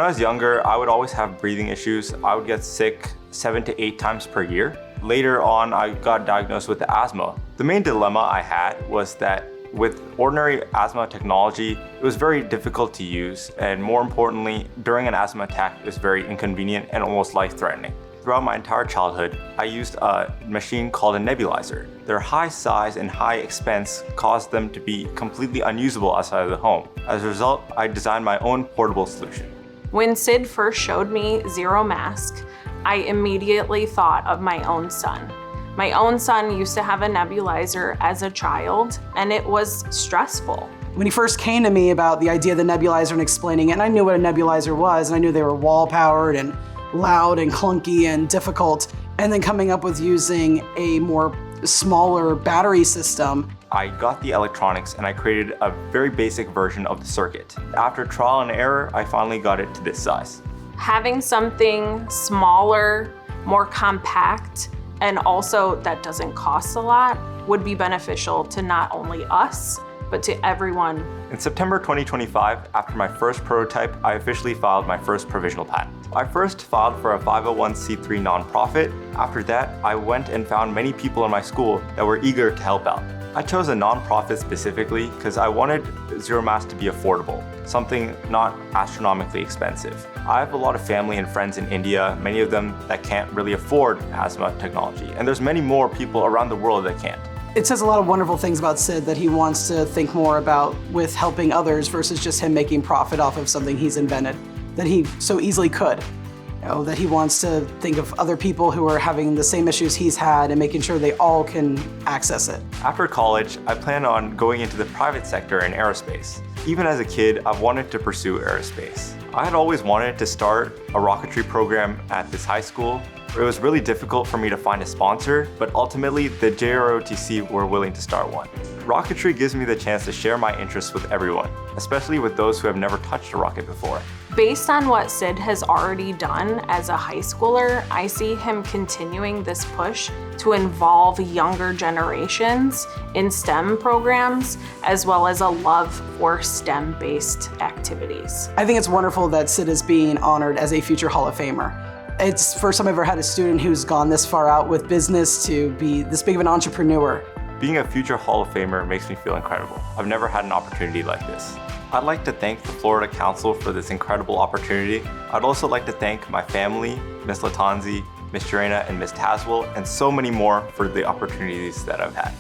I was younger, I would always have breathing issues. I would get sick 7 to 8 times per year. Later on, I got diagnosed with asthma. The main dilemma I had was that with ordinary asthma technology, it was very difficult to use, and more importantly, during an asthma attack, it was very inconvenient and almost life-threatening. Throughout my entire childhood, I used a machine called a nebulizer. Their high size and high expense caused them to be completely unusable outside of the home. As a result, I designed my own portable solution. When Sid first showed me Zero Mask, I immediately thought of my own son. My own son used to have a nebulizer as a child, and it was stressful. When he first came to me about the idea of the nebulizer and explaining it, and I knew what a nebulizer was, and I knew they were wall-powered and loud and clunky and difficult, and then coming up with using a more smaller battery system. I got the electronics and I created a very basic version of the circuit. After trial and error, I finally got it to this size. Having something smaller, more compact, and also that doesn't cost a lot would be beneficial to not only us, but to everyone. In September 2025, after my first prototype, I officially filed my first provisional patent. I first filed for a 501c3 nonprofit. After that, I went and found many people in my school that were eager to help out. I chose a nonprofit specifically because I wanted Zero Mask to be affordable, something not astronomically expensive. I have a lot of family and friends in India, many of them that can't really afford asthma technology, and there's many more people around the world that can't. It says a lot of wonderful things about Sid that he wants to think more about with helping others versus just him making profit off of something he's invented that he so easily could. That he wants to think of other people who are having the same issues he's had and making sure they all can access it. After college, I plan on going into the private sector in aerospace. Even as a kid, I've wanted to pursue aerospace. I had always wanted to start a rocketry program at this high school. It was really difficult for me to find a sponsor, but ultimately the JROTC were willing to start one. Rocketry gives me the chance to share my interests with everyone, especially with those who have never touched a rocket before. Based on what Sid has already done as a high schooler, I see him continuing this push to involve younger generations in STEM programs, as well as a love for STEM-based activities. I think it's wonderful that Sid is being honored as a future Hall of Famer. It's the first time I've ever had a student who's gone this far out with business to be this big of an entrepreneur. Being a future Hall of Famer makes me feel incredible. I've never had an opportunity like this. I'd like to thank the Florida Council for this incredible opportunity. I'd also like to thank my family, Ms. Latanzi, Ms. Jurena, and Ms. Taswell, and so many more for the opportunities that I've had.